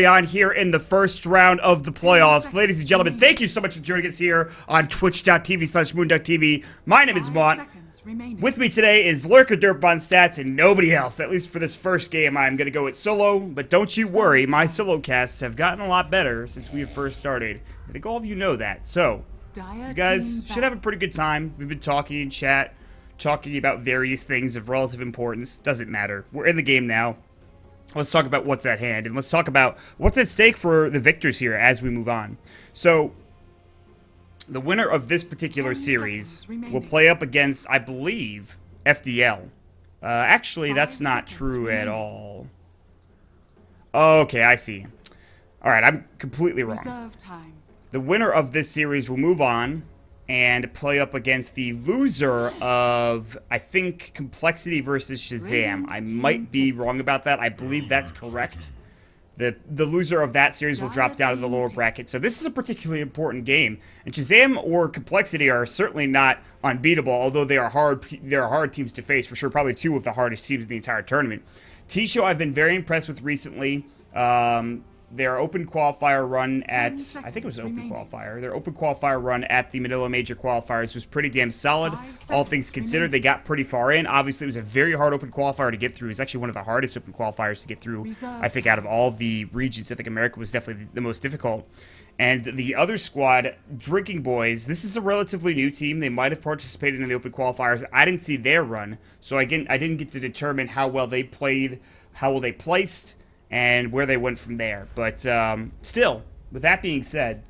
On here in the first round of the playoffs. Ladies and gentlemen, thank you so much for joining us here on twitch.tv/moon.tv. My name is Mont. With me today is Lurker Derp on stats and nobody else. At least for this first game, I'm going to go with solo. But don't you worry, my solo casts have gotten a lot better since we have first started. I think all of you know that. So, you guys should have a pretty good time. We've been talking in chat, talking about various things of relative importance. Doesn't matter. We're in the game now. Let's talk about what's at hand, and let's talk about what's at stake for the victors here as we move on. So, the winner of this particular series will play up against, I believe, FDL. Actually, that's not true at all. Okay, I see. Alright, I'm completely wrong. The winner of this series will move on and play up against the loser of, I think, Complexity versus Shazam. I might be wrong about that. I believe that's correct. The loser of that series will drop down to the lower bracket. So this is a particularly important game. And Shazam or Complexity are certainly not unbeatable, although they are hard teams to face, for sure. Probably two of the hardest teams in the entire tournament. Tshow I've been very impressed with recently. Their open qualifier run at, I think it was open qualifier. Their open qualifier run at the Manila Major qualifiers was pretty damn solid. All things considered, they got pretty far in. Obviously, it was a very hard open qualifier to get through. It was actually one of the hardest open qualifiers to get through, I think, out of all of the regions. I think America was definitely the most difficult. And the other squad, Drinking Boys, this is a relatively new team. They might have participated in the open qualifiers. I didn't see their run, so I didn't get to determine how well they played, how well they placed, and where they went from there. But still, with that being said,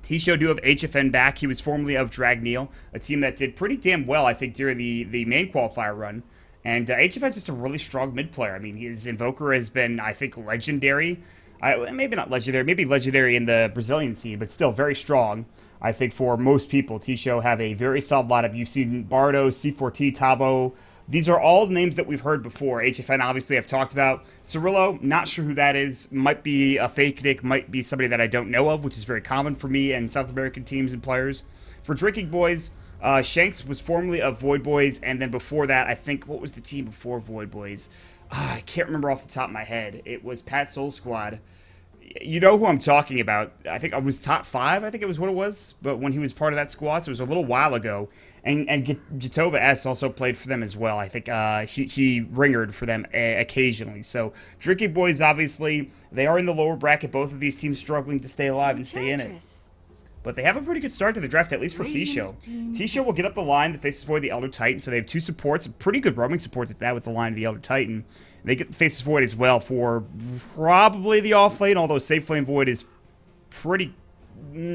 Tshow do have HFN back. He was formerly of Dragneel, a team that did pretty damn well, I think, during the main qualifier run. And HFN is just a really strong mid player. I mean, his Invoker has been, I think, legendary. Maybe not legendary, maybe legendary in the Brazilian scene, but still very strong. I think for most people, Tshow have a very solid lineup. You've seen Bardo, C4T, Tavo. These are all names that we've heard before. HFN, obviously, I've talked about. Cirillo, not sure who that is. Might be a fake nick, might be somebody that I don't know of, which is very common for me and South American teams and players. For Drinking Boys, Shanks was formerly of Void Boys, and then before that, I think, what was the team before Void Boys? I can't remember off the top of my head. It was Pat Soul Squad. You know who I'm talking about. I think I was top 5, I think it was what it was, but when he was part of that squad, so it was a little while ago. And Jatova S also played for them as well. I think he ringered for them occasionally. So Drinking Boys, obviously, they are in the lower bracket. Both of these teams struggling to stay alive and stay in it. But they have a pretty good start to the draft, at least for Tshow. Tshow will get up the line that faces Void the Elder Titan, so they have 2 supports, pretty good roaming supports at that with the line of the Elder Titan. They get faces Void as well for probably the off lane, although safe lane Void is pretty,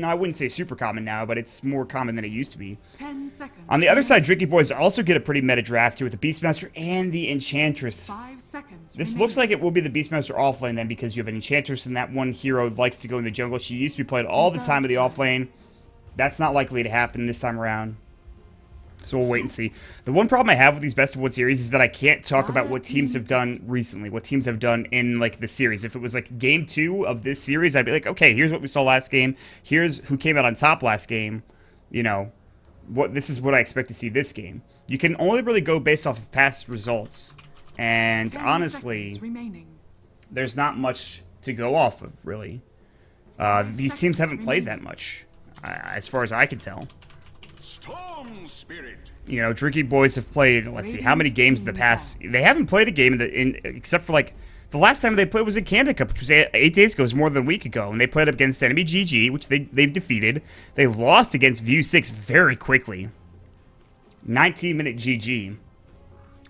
I wouldn't say super common now, but it's more common than it used to be. 10 seconds. On the other side, Drinking Boys also get a pretty meta draft here with the Beastmaster and the Enchantress. 5 seconds. This looks like it will be the Beastmaster offlane then, because you have an Enchantress and that one hero likes to go in the jungle. She used to be played all the time in the offlane. That's not likely to happen this time around. So we'll wait and see. The one problem I have with these best of 1 series is that I can't talk about what teams have done recently, what teams have done in like the series. If it was like game 2 of this series, I'd be like, okay, here's what we saw last game. Here's who came out on top last game. You know, this is what I expect to see this game. You can only really go based off of past results. And honestly, there's not much to go off of, really. These teams haven't played that much, as far as I can tell. Storm Spirit. You know, Drinking Boys have played, let's see, how many games in the past? They haven't played a game except for, like, the last time they played was in Canada Cup, which was 8 days ago. It was more than a week ago. And they played up against Enemy GG, which they've defeated. They lost against View 6 very quickly. 19-minute GG,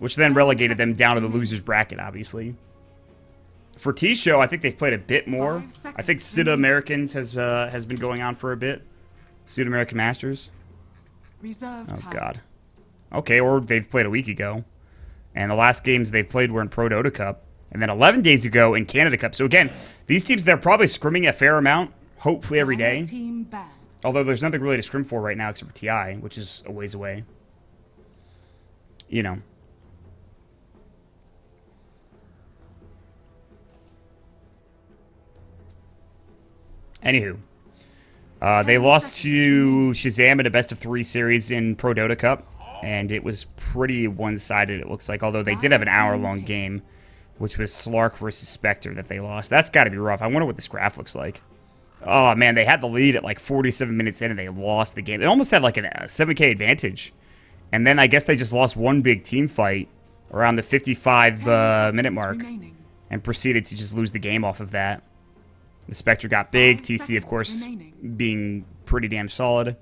which then relegated them down to the loser's bracket, obviously. For Tshow, I think they've played a bit more. I think Pseudo Americans has been going on for a bit. Pseudo American Masters. Oh, God. Okay, or they've played a week ago. And the last games they've played were in Pro Dota Cup. And then 11 days ago in Canada Cup. So again, these teams, they're probably scrimming a fair amount, hopefully every day. Although there's nothing really to scrim for right now except for TI, which is a ways away. You know. Anywho. They lost to Shazam in a best-of-3 series in Pro Dota Cup, and it was pretty one-sided, it looks like, although they did have an hour-long game. which was Slark versus Spectre that they lost. That's got to be rough. I wonder what this graph looks like. Oh, man, they had the lead at like 47 minutes in, and they lost the game. They almost had like a 7K advantage. And then I guess they just lost one big team fight around the 55-minute mark and proceeded to just lose the game off of that. The Spectre got big. TC, of course, being pretty damn solid.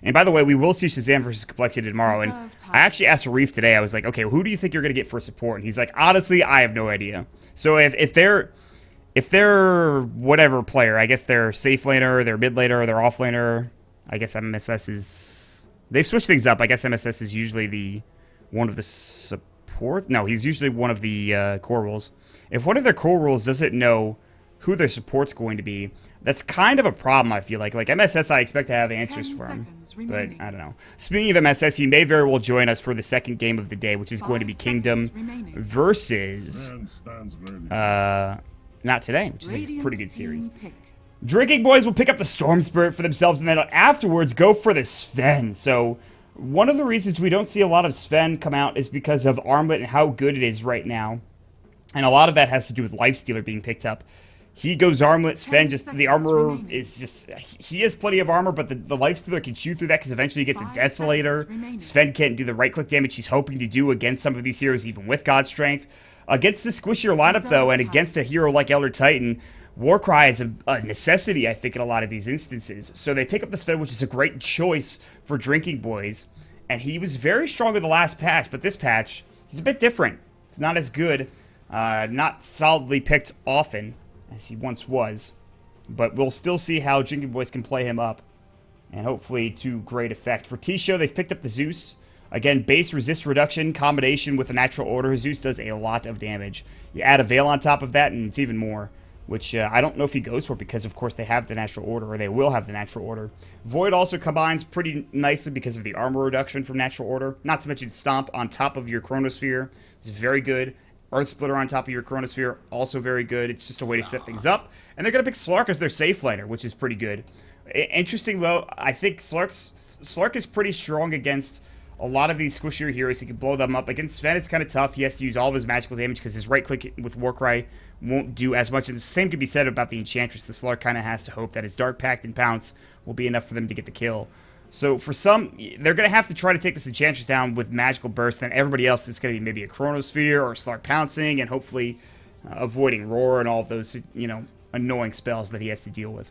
And by the way, we will see Shazam versus Complexity tomorrow. And I actually asked Reef today, I was like, okay, who do you think you're going to get for support? And he's like, honestly, I have no idea. So if they're whatever player, I guess they're safe laner, they're mid laner, they're off laner. I guess MSS is... They've switched things up. I guess MSS is usually one of the support. No, he's usually one of the core roles. If one of their core roles doesn't know who their support's going to be, that's kind of a problem, I feel like. Like, MSS, I expect to have answers for him. But, I don't know. Speaking of MSS, he may very well join us for the second game of the day, which is going to be Kingdom versus... not today, which is a pretty good series. Drinking Boys will pick up the Storm Spirit for themselves, and then afterwards go for the Sven. So, one of the reasons we don't see a lot of Sven come out is because of Armlet and how good it is right now. And a lot of that has to do with Lifestealer being picked up. He goes Armlet, Sven, just the armor is just... He has plenty of armor, but the Lifestealer can chew through that because eventually he gets a Desolator. Sven can't do the right-click damage he's hoping to do against some of these heroes, even with God Strength. Against the squishier lineup, though, and against a hero like Elder Titan, Warcry is a necessity, I think, in a lot of these instances. So they pick up the Sven, which is a great choice for Drinking Boys. And he was very strong in the last patch, but this patch, he's a bit different. It's not as good. Not solidly picked often, as he once was. But we'll still see how Drinking Boys can play him up. And hopefully to great effect. For Tshow, they've picked up the Zeus. Again, base resist reduction combination with a natural order. Zeus does a lot of damage. You add a Veil on top of that, and it's even more. Which I don't know if he goes for because, of course, they have the natural order, or they will have the natural order. Void also combines pretty nicely because of the armor reduction from natural order. Not to mention Stomp on top of your Chronosphere is very good. Earth Splitter on top of your Chronosphere, also very good. It's just a way to set things up. And they're going to pick Slark as their safe laner, which is pretty good. Interesting, though, I think Slark is pretty strong against a lot of these squishier heroes. He can blow them up. Against Sven, it's kind of tough. He has to use all of his magical damage because his right-click with Warcry won't do as much. And the same could be said about the Enchantress. The Slark kind of has to hope that his Dark Pact and Pounce will be enough for them to get the kill. So for some, they're going to have to try to take this Enchantress down with Magical Burst. Then everybody else, it's going to be maybe a Chronosphere or Slark pouncing and hopefully avoiding Roar and all of those, annoying spells that he has to deal with.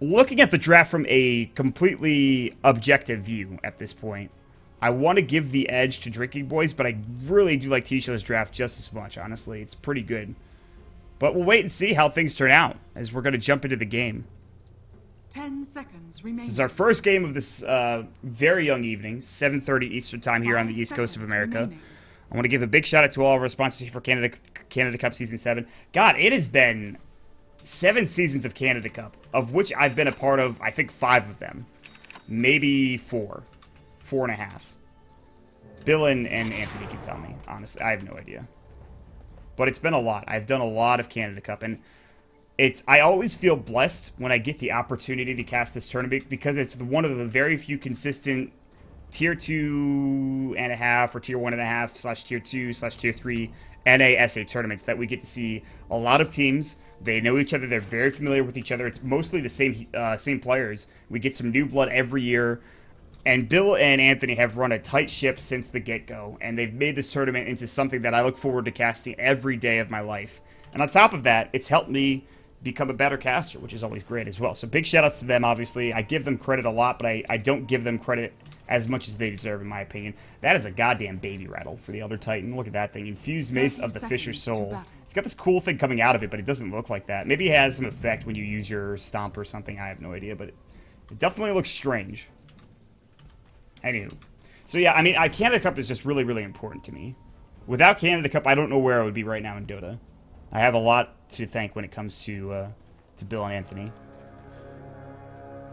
Looking at the draft from a completely objective view at this point, I want to give the edge to Drinking Boys, but I really do like Tshow's draft just as much, honestly. It's pretty good. But we'll wait and see how things turn out as we're going to jump into the game. 10 seconds remaining. This is our first game of this very young evening, 7:30 Eastern Time here on the East Coast of America. Remaining. I want to give a big shout out to all of our sponsors for Canada Cup Season 7. God, it has been 7 seasons of Canada Cup, of which I've been a part of, I think, 5 of them. Maybe 4. 4.5. Bill and Anthony can tell me, honestly. I have no idea. But it's been a lot. I've done a lot of Canada Cup, and I always feel blessed when I get the opportunity to cast this tournament because it's one of the very few consistent Tier 2.5 or Tier 1.5 / Tier 2 / Tier 3 NA/SA tournaments that we get to see a lot of teams. They know each other. They're very familiar with each other. It's mostly the same players. We get some new blood every year. And Bill and Anthony have run a tight ship since the get-go, and they've made this tournament into something that I look forward to casting every day of my life. And on top of that, it's helped me become a better caster, which is always great as well. So big shout-outs to them, obviously. I give them credit a lot, but I don't give them credit as much as they deserve, in my opinion. That is a goddamn baby rattle for the Elder Titan. Look at that thing. Infused Mace of the Fisher's Soul. It's got this cool thing coming out of it, but it doesn't look like that. Maybe it has some effect when you use your Stomp or something. I have no idea, but it definitely looks strange. Anywho. So yeah, I mean, Canada Cup is just really, really important to me. Without Canada Cup, I don't know where I would be right now in Dota. I have a lot to thank when it comes to Bill and Anthony.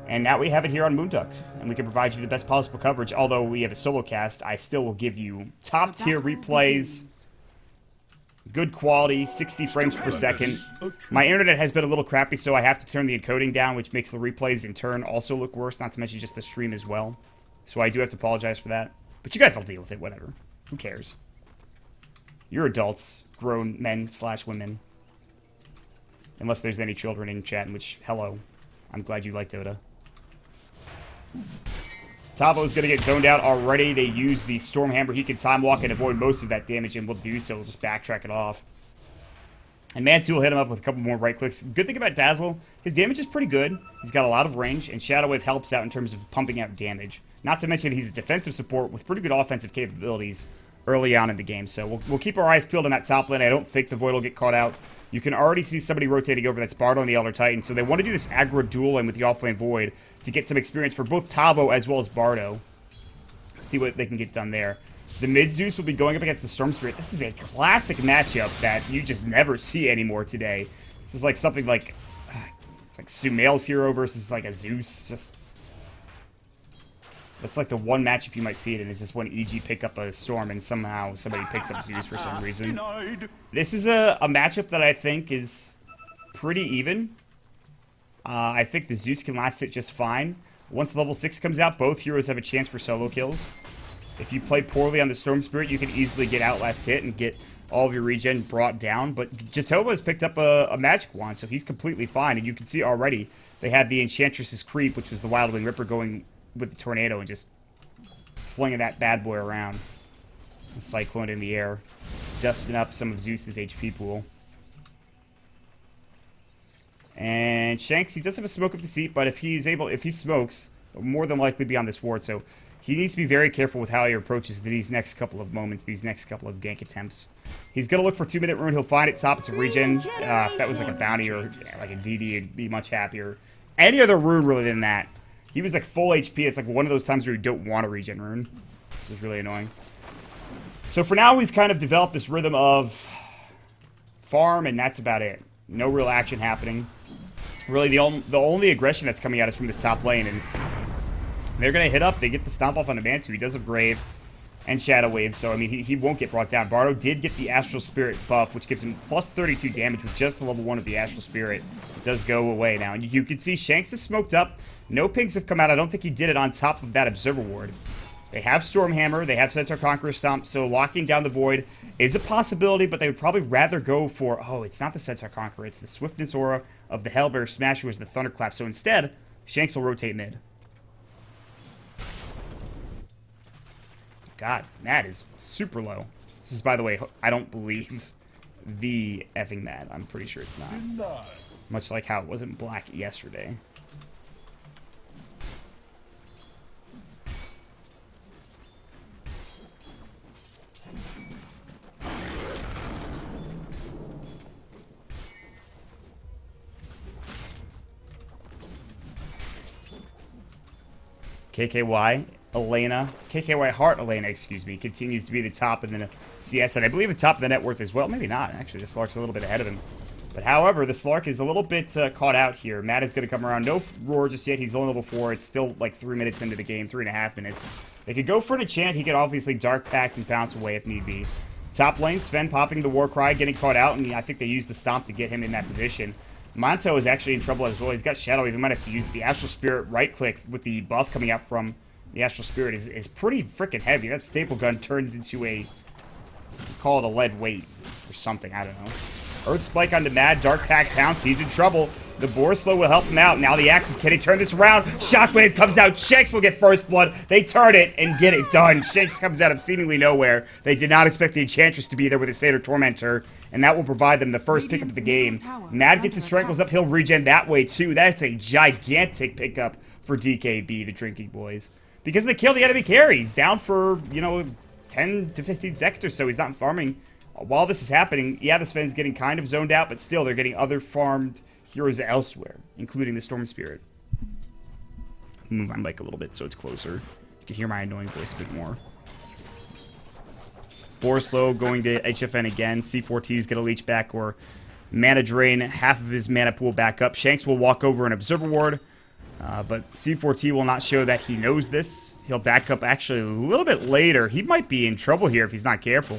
And now we have it here on Moonduck, and we can provide you the best possible coverage. Although we have a solo cast, I still will give you top-tier replays, good quality, 60 frames per second. My internet has been a little crappy, so I have to turn the encoding down, which makes the replays in turn also look worse, not to mention just the stream as well. So I do have to apologize for that. But you guys will deal with it, whatever. Who cares? You're adults. grown men / women. Unless there's any children in chat, in which, hello. I'm glad you like Dota. Tavo's gonna get zoned out already. They use the Stormhammer. He can time walk and avoid most of that damage, and will do so. We'll just backtrack it off. And Mansu will hit him up with a couple more right clicks. Good thing about Dazzle, his damage is pretty good. He's got a lot of range, and Shadow Wave helps out in terms of pumping out damage. Not to mention he's a defensive support with pretty good offensive capabilities early on in the game. So we'll keep our eyes peeled on that top lane. I don't think the Void will get caught out. You can already see somebody rotating over. That's Bardo and the Elder Titan. So they want to do this aggro duel lane with the offlane Void to get some experience for both Tavo as well as Bardo. See what they can get done there. The mid Zeus will be going up against the Storm Spirit. This is a classic matchup that you just never see anymore today. This is like something like... it's like Sumail's hero versus like a Zeus. Just... that's like the one matchup you might see it in, is just when EG pick up a Storm and somehow somebody picks up Zeus for some reason. Denied. This is a matchup that I think is pretty even. I think the Zeus can last it just fine. Once level 6 comes out, both heroes have a chance for solo kills. If you play poorly on the Storm Spirit, you can easily get Outlast hit and get all of your regen brought down. But Jatoba has picked up a magic wand, so he's completely fine. And you can see already they had the Enchantress's Creep, which was the Wild Wing Ripper, going with the Tornado and just flinging that bad boy around. The Cyclone in the air, dusting up some of Zeus's HP pool. And Shanks, he does have a Smoke of Deceit, but if he smokes, he'll more than likely be on this ward. So he needs to be very careful with how he approaches these next couple of moments, these next couple of gank attempts. He's going to look for 2-minute rune. He'll find it top. It's a regen. If that was like a bounty or like a DD, he'd be much happier. Any other rune really than that. He was like full HP. It's like one of those times where you don't want a regen rune, which is really annoying. So for now, we've kind of developed this rhythm of farm, and that's about it. No real action happening. Really, the only aggression that's coming out is from this top lane, and they're going to hit up. They get the stomp off on the Mansu. He does have Grave and Shadow Wave, so I mean, he won't get brought down. Bardo did get the Astral Spirit buff, which gives him plus 32 damage with just the level 1 of the Astral Spirit. It does go away now. And you can see Shanks is smoked up. No pings have come out. I don't think he did it on top of that Observer Ward. They have Stormhammer. They have Centaur Conqueror Stomp, so locking down the Void is a possibility, but they would probably rather go for... oh, it's not the Centaur Conqueror. It's the Swiftness Aura of the Hellbear Smasher, was the Thunderclap. So instead, Shanks will rotate mid. God, that is super low. This is, by the way, I don't believe the effing Mad. I'm pretty sure it's not. Denied. Much like how it wasn't black yesterday. KKY Heart Elena, excuse me, continues to be the top in the CS, and I believe the top of the net worth as well. Maybe not, actually. The Slark's a little bit ahead of him. But however, the Slark is a little bit caught out here. Matt is going to come around. No Roar just yet. He's only level 4. It's still like 3 minutes into the game, 3.5 minutes. They could go for an enchant. He could obviously Dark Pact and bounce away if need be. Top lane, Sven popping the War Cry, getting caught out, and I think they used the Stomp to get him in that position. Monto is actually in trouble as well. He's got Shadow Wave. He might have to use the Astral Spirit right-click with the buff coming out from the Astral Spirit is pretty freaking heavy. That staple gun turns into a... call it a lead weight or something. I don't know. Earth Spike onto Mad. Dark Pact pounce. He's in trouble. The Borslow will help him out. Now the Axis. Can he turn this around? Shockwave comes out. Shanks will get first blood. They turn it and get it done. Shanks comes out of seemingly nowhere. They did not expect the Enchantress to be there with a Satyr Tormentor, and that will provide them the first pickup of the game. Mad gets his Tranquils up. He'll regen that way too. That's a gigantic pickup for DKB, the Drinking Boys. Because they kill the enemy carry. He's down for, 10 to 15 seconds or so. He's not farming. While this is happening, yeah, the Sven's getting kind of zoned out, but still, they're getting other farmed heroes elsewhere, including the Storm Spirit. Move my mic a little bit so it's closer. You can hear my annoying voice a bit more. Borslow going to HFN again. C4T is going to leech back or mana drain half of his mana pool back up. Shanks will walk over an Observer Ward. But C4T will not show that he knows this. He'll back up actually a little bit later. He might be in trouble here if he's not careful.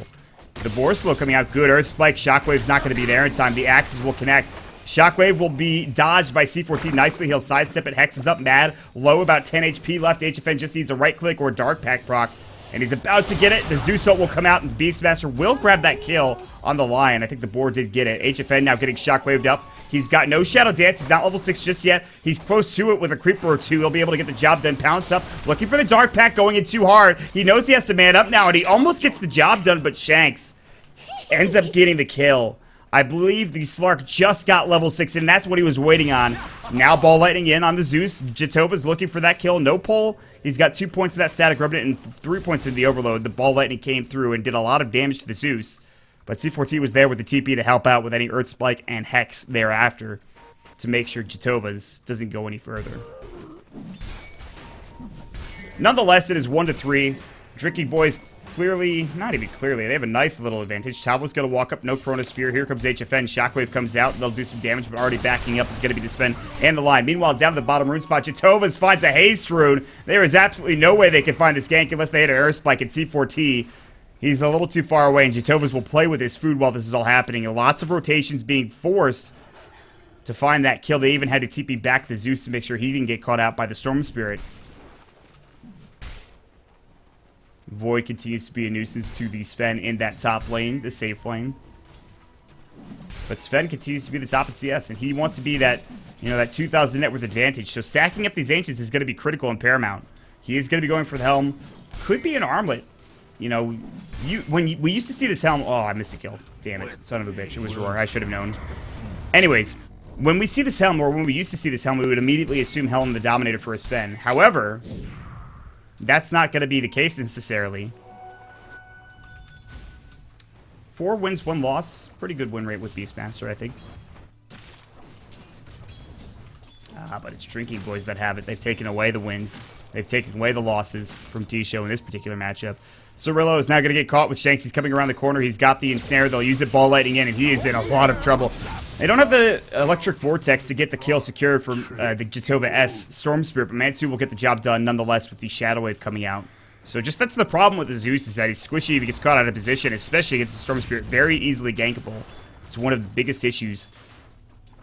The Borslow coming out good. Earth Spike. Shockwave's not going to be there in time. The Axes will connect. Shockwave will be dodged by C4T nicely. He'll sidestep it. Hexes up. Mad. Low, about 10 HP left. HFN just needs a right click or Dark Pact proc. And he's about to get it. The Zeus ult will come out, and Beastmaster will grab that kill on the Lion. I think the board did get it. HFN now getting shockwaved up. He's got no Shadow Dance. He's not level 6 just yet. He's close to it with a Creeper or two. He'll be able to get the job done. Pounce up. Looking for the Dark Pack, going in too hard. He knows he has to man up now, and he almost gets the job done, but Shanks ends up getting the kill. I believe the Slark just got level 6, and that's what he was waiting on. Now Ball Lightning in on the Zeus. Jatova's looking for that kill. No pull. He's got 2 points of that Static Remnant and 3 points in the Overload. The Ball Lightning came through and did a lot of damage to the Zeus. But C4T was there with the TP to help out with any Earth Spike and Hex thereafter to make sure Jatova's doesn't go any further. Nonetheless, it is 1-3. Drinking Boys clearly, not even clearly, they have a nice little advantage. Tavo's going to walk up, no Chronosphere. Here comes HFN. Shockwave comes out. They'll do some damage, but already backing up is going to be the Sven and the Line. Meanwhile, down to the bottom rune spot, Jatova's finds a Haste Rune. There is absolutely no way they can find this gank unless they hit an Air Spike and C4T. He's a little too far away, and Jatova's will play with his food while this is all happening. And lots of rotations being forced to find that kill. They even had to TP back the Zeus to make sure he didn't get caught out by the Storm Spirit. Void continues to be a nuisance to the Sven in that top lane, the safe lane. But Sven continues to be the top in CS, and he wants to be that, you know, that 2,000 net worth advantage. So stacking up these Ancients is going to be critical and paramount. He is going to be going for the Helm. Could be an Armlet. You know, we used to see this Helm. Oh, I missed a kill. Damn it. Son of a bitch. It was Roar. I should have known. Anyways, when we see this Helm, or when we used to see this Helm, we would immediately assume Helm the Dominator for a Sven. However, that's not going to be the case necessarily. 4 wins, 1 loss. Pretty good win rate with Beastmaster, I think. But it's Drinking Boys that have it. They've taken away the wins. They've taken away the losses from Tshow in this particular matchup. Cirillo is now going to get caught with Shanks. He's coming around the corner. He's got the Ensnare. They'll use it, Ball Lightning in, and he is in a lot of trouble. They don't have the Electric Vortex to get the kill secured from the Jatova S Storm Spirit, but Mansu will get the job done nonetheless with the Shadow Wave coming out. So just that's the problem with the Zeus, is that he's squishy if he gets caught out of position, especially against the Storm Spirit. Very easily gankable. It's one of the biggest issues.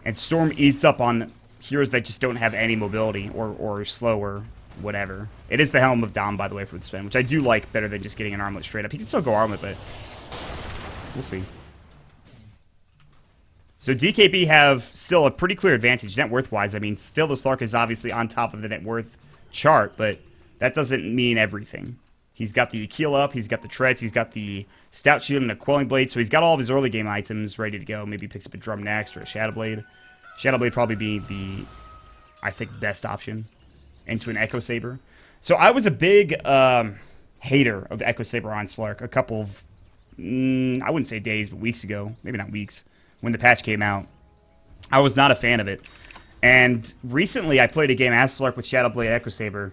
And Storm eats up on heroes that just don't have any mobility or slow or whatever. It is the Helm of Dom, by the way, for the Sven, which I do like better than just getting an Armlet straight up. He can still go Armlet, but we'll see. So DKB have still a pretty clear advantage net worth-wise. I mean, still the Slark is obviously on top of the net worth chart, but that doesn't mean everything. He's got the Akil up, he's got the Treads, he's got the Stout Shield and a Quelling Blade, so he's got all of his early game items ready to go. Maybe he picks up a Drum next or a Shadow Blade. Shadow Blade probably be the, I think, best option into an Echo Saber. So I was a big hater of Echo Saber on Slark a couple of, I wouldn't say days, but weeks ago. Maybe not weeks. When the patch came out. I was not a fan of it. And recently I played a game as Slark with Shadow Blade Echo Saber.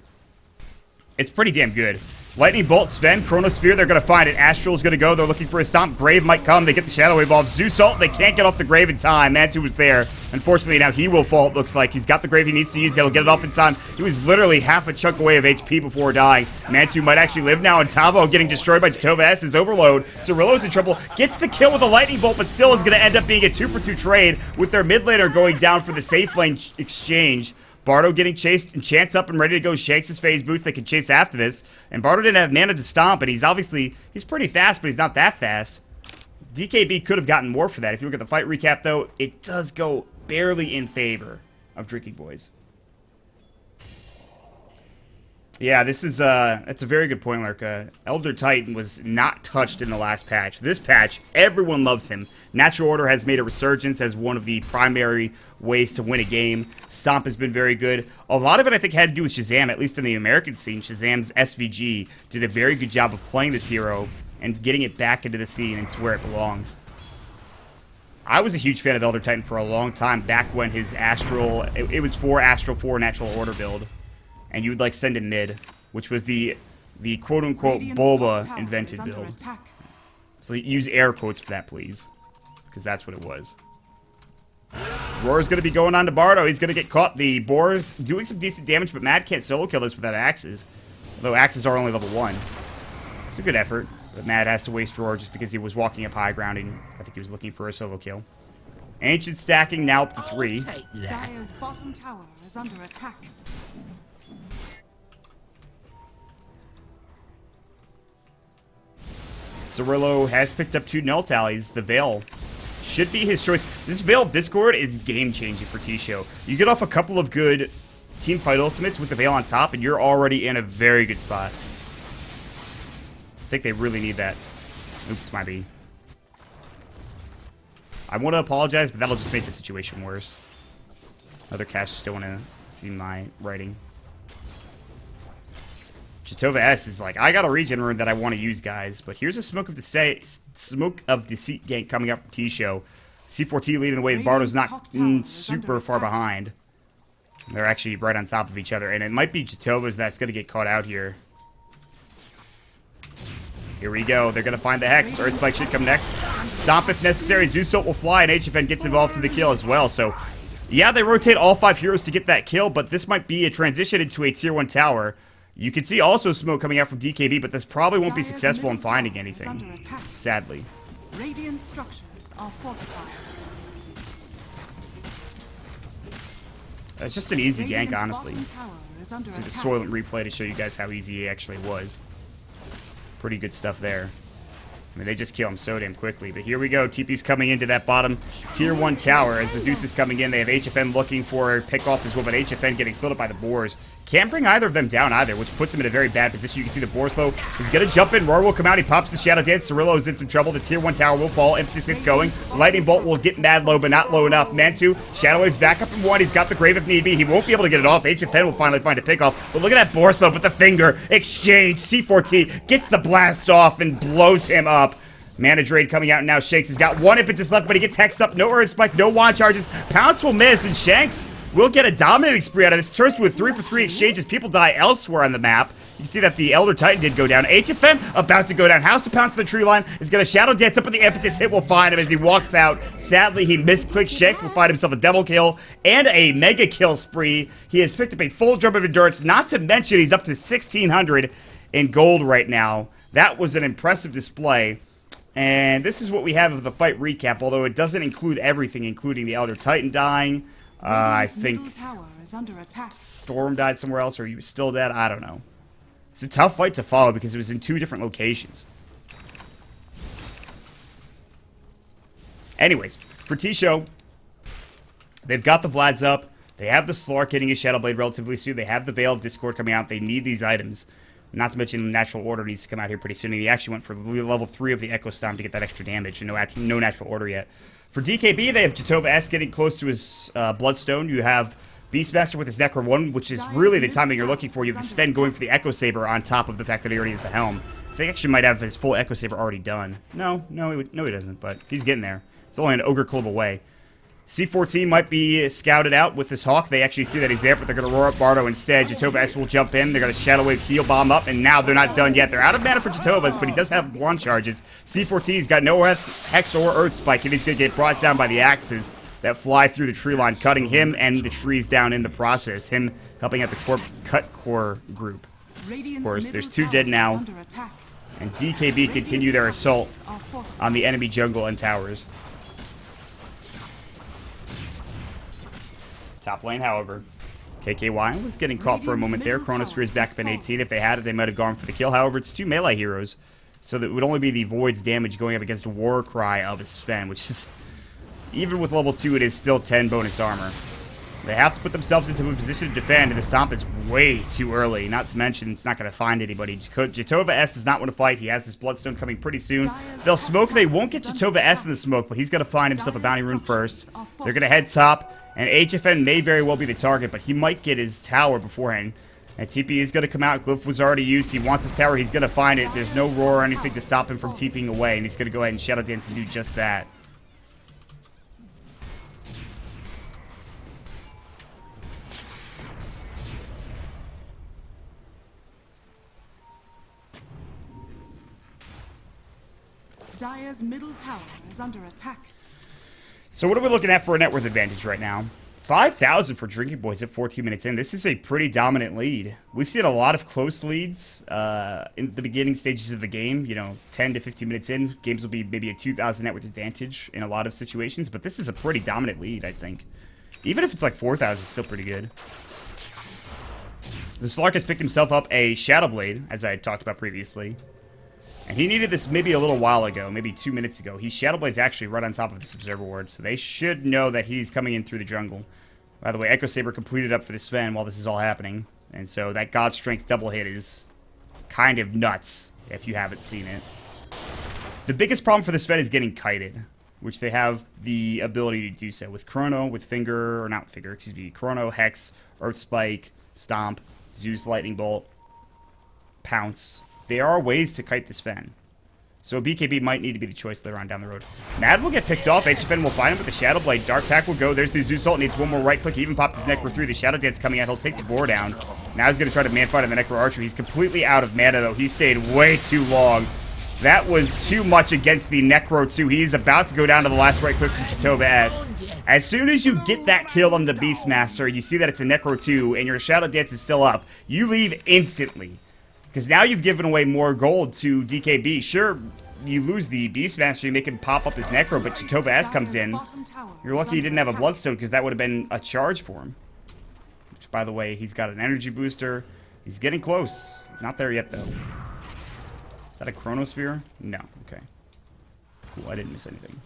It's pretty damn good. Lightning Bolt, Sven, Chronosphere, they're going to find it. Astral's going to go. They're looking for a stomp. Grave might come. They get the Shadow Wave off. Zeus ult. They can't get off the Grave in time. Mansu was there. Unfortunately, now he will fall, it looks like. He's got the Grave he needs to use. He'll get it off in time. He was literally half a chunk away of HP before dying. Mansu might actually live now, and Tavo getting destroyed by Jatova S's Overload. Cirillo's in trouble. Gets the kill with a Lightning Bolt, but still is going to end up being a 2-for-2 trade with their mid laner going down for the safe lane exchange. Bardo getting chased, and Chance up and ready to go. Shanks his phase boots. They can chase after this. And Bardo didn't have mana to stomp, and he's pretty fast, but he's not that fast. DKB could have gotten more for that. If you look at the fight recap, though, it does go barely in favor of Drinking Boys. Yeah, this is that's a very good point, Lurka. Elder Titan was not touched in the last patch. This patch, everyone loves him. Natural Order has made a resurgence as one of the primary ways to win a game. Stomp has been very good. A lot of it, I think, had to do with Shazam, at least in the American scene. Shazam's SVG did a very good job of playing this hero and getting it back into the scene and to where it belongs. I was a huge fan of Elder Titan for a long time, back when his Astral, it was for Astral 4 Natural Order build. And you would like send him mid, which was the quote-unquote Bulba invented build. So use air quotes for that, please. Because that's what it was. Roar's going to be going on to Bardo. He's going to get caught. The Boar's doing some decent damage, but Mad can't solo kill this without axes. Although axes are only level 1. It's a good effort. But Mad has to waste Roar just because he was walking up high ground and I think he was looking for a solo kill. Ancient stacking now up to 3. Dire's bottom tower is under attack. Cirillo has picked up 2 null tallies. The Veil should be his choice. This Veil of Discord is game-changing for Tshow. You get off a couple of good team fight ultimates with the Veil on top, and you're already in a very good spot. I think they really need that. Oops, my B. I want to apologize, but that'll just make the situation worse. Other casters don't want to see my writing. Jatova S is like, I got a regen rune that I want to use, guys. But here's a Smoke of Deceit gank coming up from Tshow. C4T leading the way. The Bardo's not super far behind. They're actually right on top of each other. And it might be Jatova's that's going to get caught out here. Here we go. They're going to find the Hex. Earth Spike should come next. Stomp if necessary. Zeus Ult will fly, and HFN gets involved to the kill as well. So, yeah, they rotate all 5 heroes to get that kill, but this might be a transition into a tier 1 tower. You can see also smoke coming out from DKB, but this probably won't be successful in finding anything, sadly. Radiant structures are fortified. It's just an easy gank, Radiant's honestly. bottom tower is under See the attack. Soylent replay to show you guys how easy it actually was. Pretty good stuff there. I mean, they just kill him so damn quickly. But here we go. TP's coming into that bottom tier 1 tower as the Zeus is coming in. They have HFN looking for a pick off as well, but HFN getting slowed up by the Boars. Can't bring either of them down either, which puts him in a very bad position. You can see the Boar slow. He's going to jump in. Roar will come out. He pops the Shadow Dance. Cirillo's in some trouble. The tier 1 tower will fall. Impetus gets going. Lightning Bolt will get mad low, but not low enough. Mantu, Shadow Wave's back up in 1. He's got the Grave if need be. He won't be able to get it off. HFN will finally find a pick off. But look at that Boar slow with the finger exchange. C4T gets the blast off and blows him up. Mana Drain coming out now. Shanks has got 1 impetus left, but he gets hexed up. No Earth Spike, no wand charges. Pounce will miss, and Shanks will get a dominating spree out of this. Turns to a 3-for-3 exchanges. People die elsewhere on the map. You can see that the Elder Titan did go down. HFN about to go down. House to Pounce to the tree line. Is going to Shadow Dance up, but the impetus hit will find him as he walks out. Sadly, he misclicked. Shanks will find himself a double kill and a mega kill spree. He has picked up a full drum of endurance. Not to mention, he's up to 1,600 in gold right now. That was an impressive display. And this is what we have of the fight recap, although it doesn't include everything, including the Elder Titan dying. I think tower is under attack. Storm died somewhere else, or he was still dead. I don't know. It's a tough fight to follow because it was in 2 different locations. Anyways, for Tshow, they've got the Vlads up. They have the Slark getting his Shadow Blade relatively soon. They have the Veil of Discord coming out. They need these items. Not to mention Natural Order needs to come out here pretty soon. And he actually went for level 3 of the Echo Stomp to get that extra damage. And no Natural Order yet. For DKB, they have Jatova S getting close to his Bloodstone. You have Beastmaster with his Necro 1, which is really the timing you're looking for. You have the Sven going for the Echo Saber on top of the fact that he already has the Helm. I think actually might have his full Echo Saber already done. No, he doesn't, but he's getting there. It's only an Ogre Club away. C14 might be scouted out with this Hawk. They actually see that he's there, but they're going to roar up Bardo instead. Jatova S will jump in. They're going to Shadow Wave Heal Bomb up, and now they're not done yet. They're out of mana for Jatova's, but he does have wand charges. C14's got no Hex or Earth Spike, and he's going to get brought down by the axes that fly through the tree line, cutting him and the trees down in the process. Him helping out the cut core group. Of course, there's 2 dead now, and DKB continue their assault on the enemy jungle and towers. Top lane, however, KKY was getting caught for a moment there. Chronosphere is back up in 18. If they had it, they might have gone for the kill. However, it's 2 melee heroes, so that it would only be the Void's damage going up against a Warcry of a Sven, which is, even with level 2, it is still 10 bonus armor. They have to put themselves into a position to defend, and the Stomp is way too early. Not to mention, it's not going to find anybody. Jatova S does not want to fight. He has his Bloodstone coming pretty soon. They'll smoke. They won't get Jatova S in the smoke, but he's going to find himself a Bounty Rune first. They're going to head top. And HFN may very well be the target, but he might get his tower beforehand. And TP is going to come out. Glyph was already used. He wants his tower. He's going to find it. There's no roar or anything to stop him from TPing away. And he's going to go ahead and Shadow Dance and do just that. Dire's middle tower is under attack. So what are we looking at for a net worth advantage right now? 5,000 for Drinking Boys at 14 minutes in. This is a pretty dominant lead. We've seen a lot of close leads in the beginning stages of the game. 10 to 15 minutes in, games will be maybe a 2,000 net worth advantage in a lot of situations. But this is a pretty dominant lead, I think. Even if it's like 4,000, it's still pretty good. The Slark has picked himself up a Shadow Blade, as I had talked about previously. And he needed this maybe a little while ago, maybe 2 minutes ago. Shadow Blade's actually right on top of this Observer Ward, so they should know that he's coming in through the jungle. By the way, Echo Saber completed up for the Sven while this is all happening. And so that God Strength double hit is kind of nuts if you haven't seen it. The biggest problem for the Sven is getting kited, which they have the ability to do so. With Chrono, with Finger, or not Finger, excuse me, Chrono, Hex, Earth Spike, Stomp, Zeus Lightning Bolt, Pounce. There are ways to kite the Sven. So BKB might need to be the choice later on down the road. Mad will get picked off. HFN will find him with the Shadow Blade. Dark Pack will go. There's the Zeus ult. Needs one more right click. He even popped his Necro through. The Shadow Dance coming out. He'll take the boar down. Now he's going to try to man fight on the Necro Archer. He's completely out of mana, though. He stayed way too long. That was too much against the Necro, too. He's about to go down to the last right click from Chitova S. As soon as you get that kill on the Beastmaster, you see that it's a Necro 2, and your Shadow Dance is still up. You leave instantly. Because now you've given away more gold to DKB. Sure, you lose the Beastmaster, you make him pop up his Necro, but Chitova S comes in. You're lucky you didn't have a Bloodstone, because that would have been a charge for him. Which, by the way, he's got an energy booster. He's getting close. Not there yet, though. Is that a Chronosphere? No. Okay. Cool, I didn't miss anything.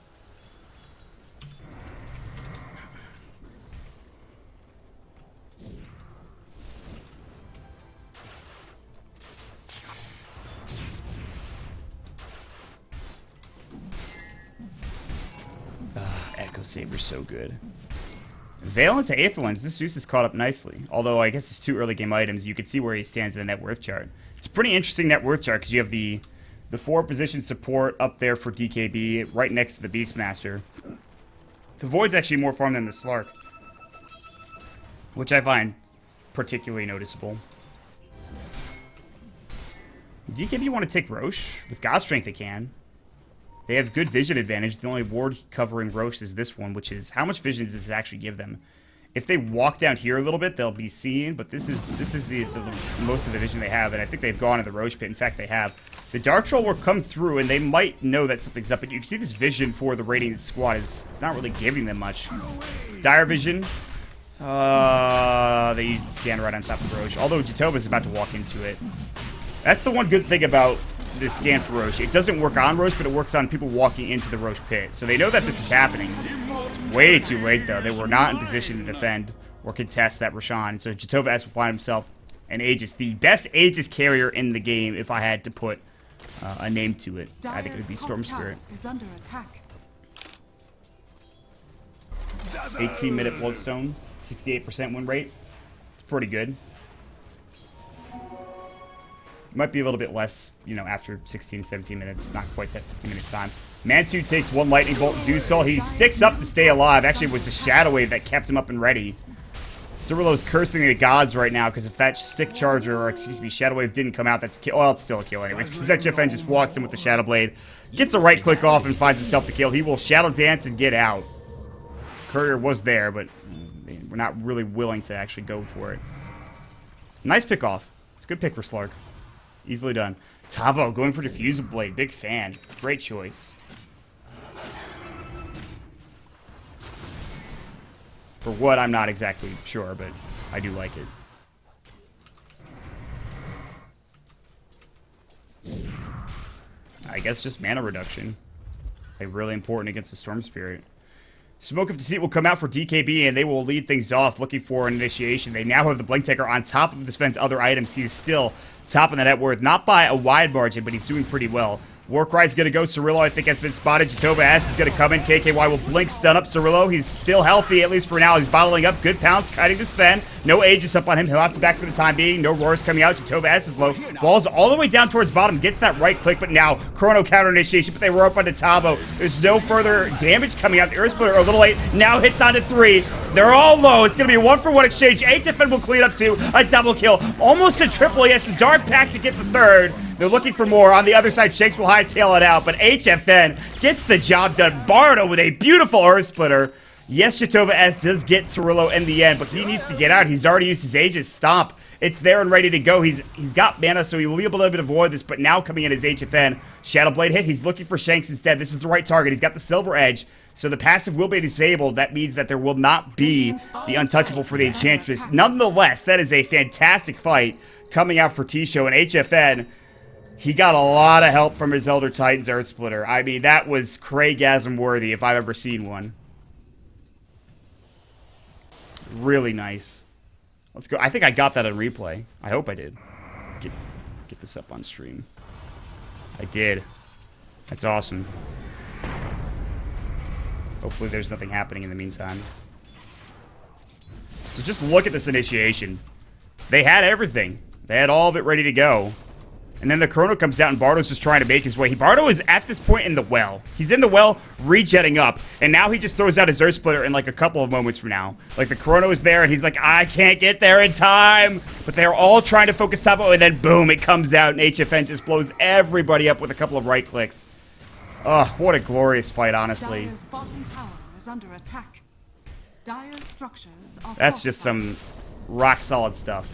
Echo Saber's so good. Veil into Aetherlens. This Zeus is caught up nicely. Although I guess it's 2 early game items. You can see where he stands in the net worth chart. It's a pretty interesting net worth chart because you have the 4 position support up there for DKB right next to the Beastmaster. The Void's actually more farm than the Slark, which I find particularly noticeable. DKB want to take Roche. With God Strength they can. They have good vision advantage. The only ward covering Roche is this one, which is how much vision does this actually give them? If they walk down here a little bit, they'll be seen, but this is the most of the vision they have, and I think they've gone to the Roche pit. In fact, they have. The Dark Troll will come through, and they might know that something's up, but you can see this vision for the Radiant squad it's not really giving them much. Dire Vision. They use the scan right on top of Roche, although Jatova's about to walk into it. That's the one good thing about the scan for Roche. It doesn't work on Roche, but it works on people walking into the Roche pit. So they know that this is happening. It's way too late, though. They were not in position to defend or contest that Roshan. So Chitova S will find himself an Aegis. The best Aegis carrier in the game, if I had to put a name to it. I think it would be Storm Spirit. 18-minute Bloodstone, 68% win rate. It's pretty good. Might be a little bit less, you know, after 16, 17 minutes. Not quite that 15-minute time. Mantu takes 1 Lightning Bolt. Zeusol, he sticks up to stay alive. Actually, it was the Shadow Wave that kept him up and ready. Cirillo's cursing the gods right now, because if that Stick Charger, or excuse me, Shadow Wave didn't come out, that's a kill. Well, it's still a kill anyways, because that GFN just walks in with the Shadow Blade, gets a right click off, and finds himself the kill. He will Shadow Dance and get out. Courier was there, but we're not really willing to actually go for it. Nice pick off. It's a good pick for Slark. Easily done. Tavo going for Diffusal Blade. Big fan. Great choice. For what, I'm not exactly sure, but I do like it. I guess just mana reduction. Like, really important against the Storm Spirit. Smoke of Deceit will come out for DKB, and they will lead things off looking for an initiation. They now have the Blink Taker on top of the Sven's other items. He is still top of the net worth. Not by a wide margin, but he's doing pretty well. Warcry's going to go. Cirillo, I think, has been spotted. Jatova S is going to come in. KKY will blink, stun up Cirillo. He's still healthy, at least for now. He's bottling up. Good pounce, kiting the Sven. No Aegis up on him. He'll have to back for the time being. No Roars coming out. Jatova S is low. Balls all the way down towards bottom. Gets that right click, but now Chrono counter initiation, but they were up onto Tavo. There's no further damage coming out. The Earth Splitter a little late. Now hits onto 3. They're all low. It's going to be a 1-for-1 exchange. HFN will clean up 2. A double kill. Almost a triple. He has to Dark Pack to get the 3rd. They're looking for more. On the other side, Shanks will hightail it out, but HFN gets the job done. Bardo with a beautiful Earth Splitter. Yes, Jatova S does get Cirillo in the end, but he needs to get out. He's already used his Aegis. Stomp. It's there and ready to go. He's got mana, so he will be able to avoid this, but now coming in is HFN. Shadow Blade hit. He's looking for Shanks instead. This is the right target. He's got the Silver Edge, so the passive will be disabled. That means that there will not be the Untouchable for the Enchantress. Nonetheless, that is a fantastic fight coming out for Tshow, and HFN He got a lot of help from his Elder Titan's Earth Splitter. I mean, that was Craigasm worthy if I've ever seen one. Really nice. Let's go. I think I got that on replay. I hope I did. Get this up on stream. I did. That's awesome. Hopefully there's nothing happening in the meantime. So just look at this initiation. They had everything. They had all of it ready to go. And then the Chrono comes out and Bardo's just trying to make his way. Bardo is at this point in the well. He's in the well, rejetting up. And now he just throws out his Earth Splitter in like a couple of moments from now. Like the Chrono is there and he's like, I can't get there in time. But they're all trying to focus Tavo and then boom, it comes out and HFN just blows everybody up with a couple of right clicks. Ugh, what a glorious fight, honestly. Dire's bottom tower is under attack. Dire's structures are That's just some rock solid stuff.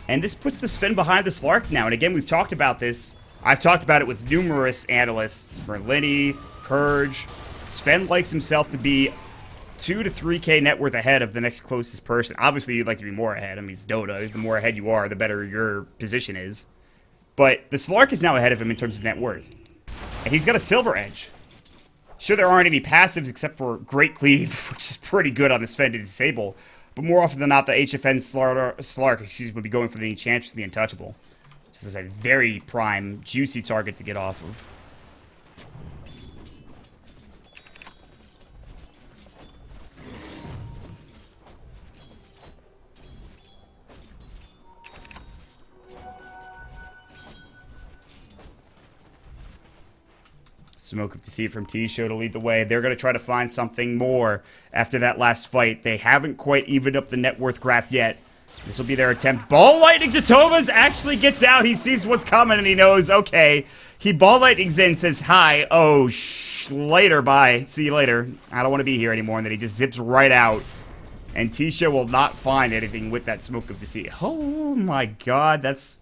And this puts the Sven behind the Slark now. And again, we've talked about this. I've talked about it with numerous analysts. Merlini, Purge. Sven likes himself to be 2 to 3k net worth ahead of the next closest person. Obviously, you'd like to be more ahead. I mean, it's Dota. The more ahead you are, the better your position is. But the Slark is now ahead of him in terms of net worth. And he's got a Silver Edge. Sure, there aren't any passives except for Great Cleave, which is pretty good on the Sven to disable. But more often than not, the HFN Slark, would be going for the Enchantress and the Untouchable. So this is a very prime, juicy target to get off of. Smoke of Deceit from Tshow to lead the way. They're going to try to find something more after that last fight. They haven't quite evened up the net worth graph yet. This will be their attempt. Ball Lightning Jatovas actually gets out. He sees what's coming and he knows, okay. He Ball Lightnings in, says hi. Oh, later, bye. See you later. I don't want to be here anymore. And then he just zips right out. And Tshow will not find anything with that Smoke of Deceit. Oh my god, that's...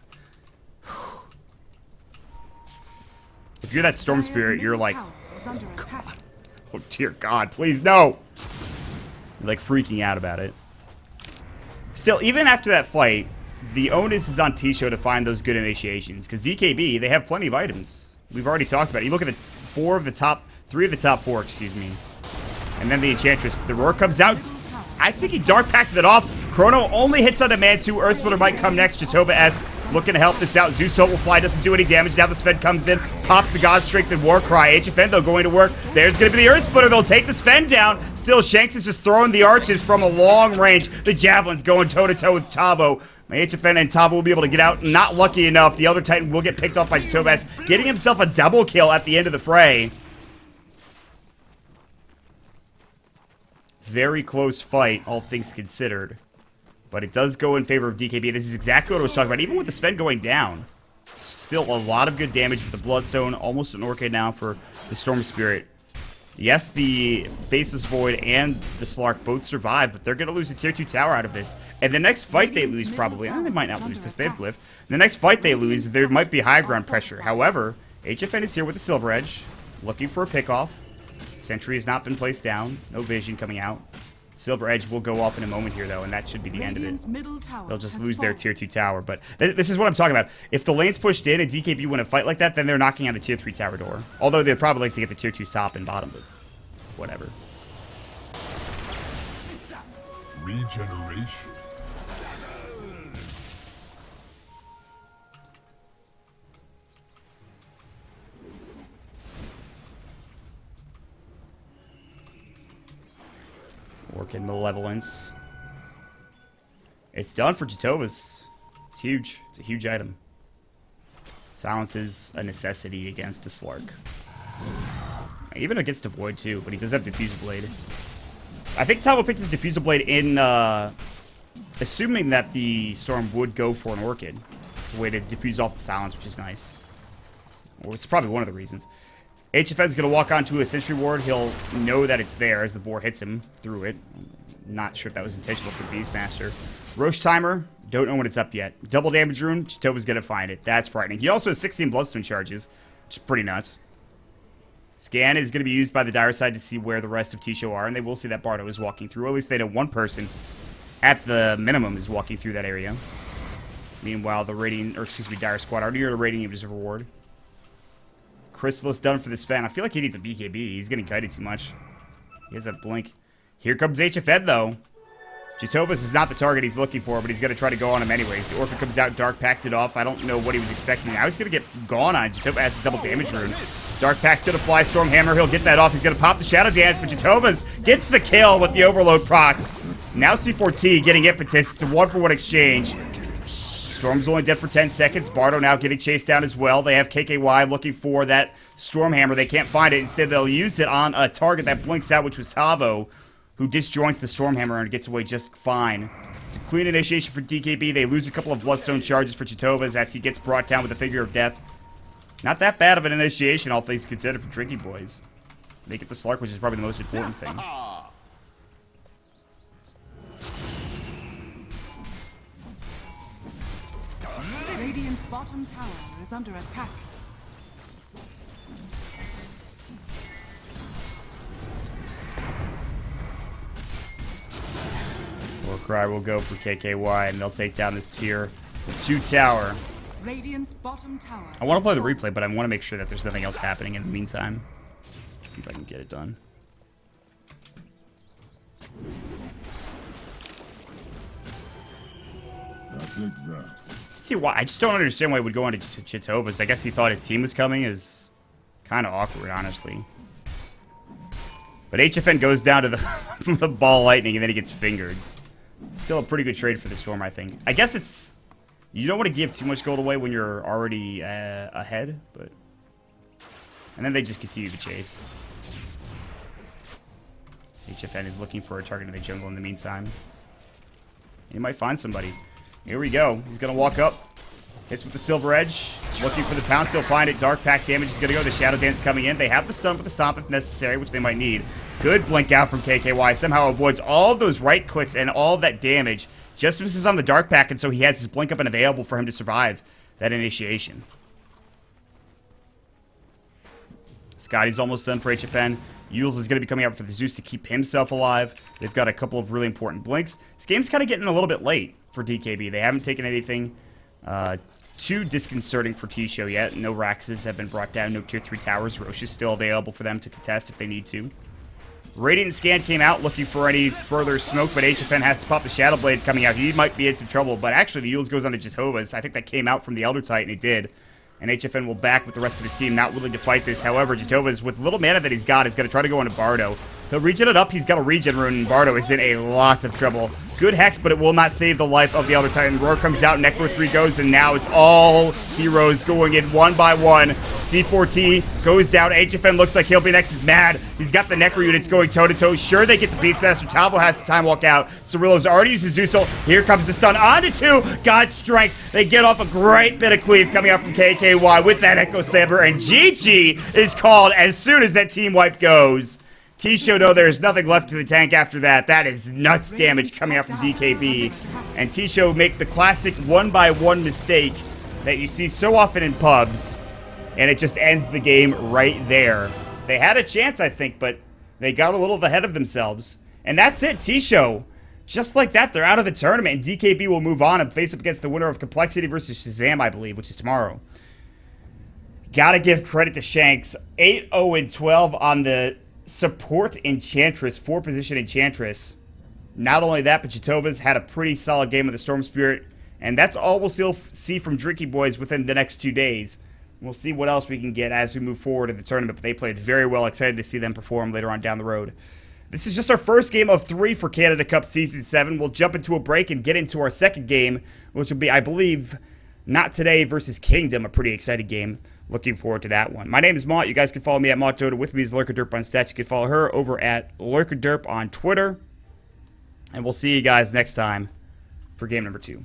If you're that Storm Spirit, you're like, oh, God. Oh, dear God, please, no! You're like freaking out about it. Still, even after that fight, the onus is on Tshow to find those good initiations. Because DKB, they have plenty of items. We've already talked about it. You look at the 3 of the top 4, excuse me. And then the Enchantress. The Roar comes out. I think he Dark Packed it off. Chrono only hits on demand 2. Earth Splitter might come next. Jatova S looking to help this out. Zeus Hope will fly, doesn't do any damage. Now the Sven comes in, pops the God Strength and War Cry. HFN, though, going to work. There's going to be the Earth Splitter. They'll take the Sven down. Still, Shanks is just throwing the arches from a long range. The Javelins going toe-to-toe with Tavo. HFN and Tavo will be able to get out. Not lucky enough. The Elder Titan will get picked off by Jatova S, getting himself a double kill at the end of the fray. Very close fight, all things considered. But it does go in favor of DKB. This is exactly what I was talking about. Even with the Sven going down, still a lot of good damage with the Bloodstone. Almost an Orchid now for the Storm Spirit. Yes, the Faceless Void and the Slark both survive, but they're going to lose a tier 2 tower out of this. And the next fight they lose, probably, they might not lose this, they have Glyph. The next fight they lose, there might be high ground pressure. However, HFN is here with the Silver Edge, looking for a pickoff. Sentry has not been placed down. No vision coming out. Silver Edge will go off in a moment here, though, and that should be the end of it. They'll just lose their tier 2 tower. But this is what I'm talking about. If the lane's pushed in and DKB win a fight like that, then they're knocking on the tier 3 tower door. Although they'd probably like to get the tier 2's top and bottom, but whatever. Regeneration. Working Malevolence. It's done for Jatovas. It's huge. It's a huge item. Silence is a necessity against a Slark. Even against a Void, too, but he does have Diffusal Blade. I think Tavo picked the Diffusal Blade in, assuming that the Storm would go for an Orchid. It's a way to diffuse off the Silence, which is nice. Well, it's probably one of the reasons. HFN's going to walk onto a Sentry Ward. He'll know that it's there as the boar hits him through it. Not sure if that was intentional for Beastmaster. Roche Timer, don't know when it's up yet. Double Damage Rune, Chitova's going to find it. That's frightening. He also has 16 Bloodstone charges, which is pretty nuts. Scan is going to be used by the dire side to see where the rest of Tshow are, and they will see that Bardo is walking through. Or at least they know one person, at the minimum, is walking through that area. Meanwhile, the dire squad already near the Radiant Observer Ward. Chrysalis done for this fan. I feel like he needs a BKB. He's getting kited too much. He has a blink. Here comes HFN, though. Jitobas is not the target he's looking for, but he's going to try to go on him anyways. The Orphan comes out, Dark Packed it off. I don't know what he was expecting. Now he's going to get gone on. Jitobas has a double damage rune. Dark Pack's going to fly Stormhammer. He'll get that off. He's going to pop the Shadow Dance, but Jitobas gets the kill with the Overload procs. Now C4T getting impetus. It's a 1-for-1 exchange. Storm's only dead for 10 seconds. Bardo now getting chased down as well. They have KKY looking for that Stormhammer. They can't find it. Instead, they'll use it on a target that blinks out, which was Tavo, who disjoints the Stormhammer and gets away just fine. It's a clean initiation for DKB. They lose a couple of Bloodstone charges for Chitovas as he gets brought down with the Figure of Death. Not that bad of an initiation, all things considered, for Drinky Boys. They get the Slark, which is probably the most important thing. Radiant's bottom tower is under attack. Warcry will go for KKY, and they'll take down this tier 2 tower. Radiant's bottom tower. I want to play the replay, but I want to make sure that there's nothing else happening in the meantime. Let's see if I can get it done. That's exact. See why? I just don't understand why he would go into Chitovas. I guess he thought his team was coming. Is kind of awkward, honestly. But HFN goes down to the ball lightning, and then he gets fingered. Still a pretty good trade for the Storm, I think. I guess it's... You don't want to give too much gold away when you're already ahead, but... And then they just continue the chase. HFN is looking for a target in the jungle in the meantime. He might find somebody. Here we go. He's going to walk up. Hits with the Silver Edge. Looking for the pounce. He'll find it. Dark Pack damage is going to go. The Shadow Dance coming in. They have the stun with the Stomp if necessary, which they might need. Good blink out from KKY. Somehow avoids all of those right clicks and all of that damage. Just misses on the Dark Pack, and so he has his blink up and available for him to survive that initiation. Scotty's almost done for HFN. Yules is going to be coming out for the Zeus to keep himself alive. They've got a couple of really important blinks. This game's kind of getting a little bit late for DKB. They haven't taken anything too disconcerting for Tshow yet. No Raxes have been brought down. No Tier 3 towers. Roche is still available for them to contest if they need to. Radiant Scan came out looking for any further smoke, but HFN has to pop the Shadow Blade coming out. He might be in some trouble, but actually the Yules goes on to Jehovah's. I think that came out from the Elder Titan. It did. And HFN will back with the rest of his team, not willing to fight this. However, Jehovah's, with little mana that he's got, is going to try to go into Bardo. He'll regen it up. He's got a regen rune, and Bardo is in a lot of trouble. Good Hex, but it will not save the life of the Elder Titan. Roar comes out, Necro 3 goes, and now it's all heroes going in one by one. C4T goes down. HFN looks like he'll be next. He's mad. He's got the Necro units going toe-to-toe. Sure, they get the Beastmaster. Tavo has the time walk out. Cirillo's already used his Zeusel. Here comes the stun. On to 2. God's Strength. They get off a great bit of cleave coming out from KKY with that Echo Saber, and GG is called as soon as that team wipe goes. Tshow, though, there's nothing left to the tank after that. That is nuts damage coming out from DKB. And Tshow make the classic one-by-one mistake that you see so often in pubs, and it just ends the game right there. They had a chance, I think, but they got a little ahead of themselves. And that's it, Tshow. Just like that, they're out of the tournament, and DKB will move on and face up against the winner of Complexity versus Shazam, I believe, which is tomorrow. Gotta give credit to Shanks. 8-0-12 on the support Enchantress, 4-position Enchantress. Not only that, but Chitovas had a pretty solid game with the Storm Spirit, and that's all we'll still see from Drinky Boys within the next 2 days. We'll see what else we can get as we move forward in the tournament, but they played very well. Excited to see them perform later on down the road. This is just our first game of 3 for Canada Cup Season 7. We'll jump into a break and get into our second game, which will be, I believe, Not Today versus Kingdom, a pretty exciting game. Looking forward to that one. My name is Mott. You guys can follow me at MottDota. With me is LurkerDerp on Stats. You can follow her over at LurkerDerp on Twitter. And we'll see you guys next time for game number 2.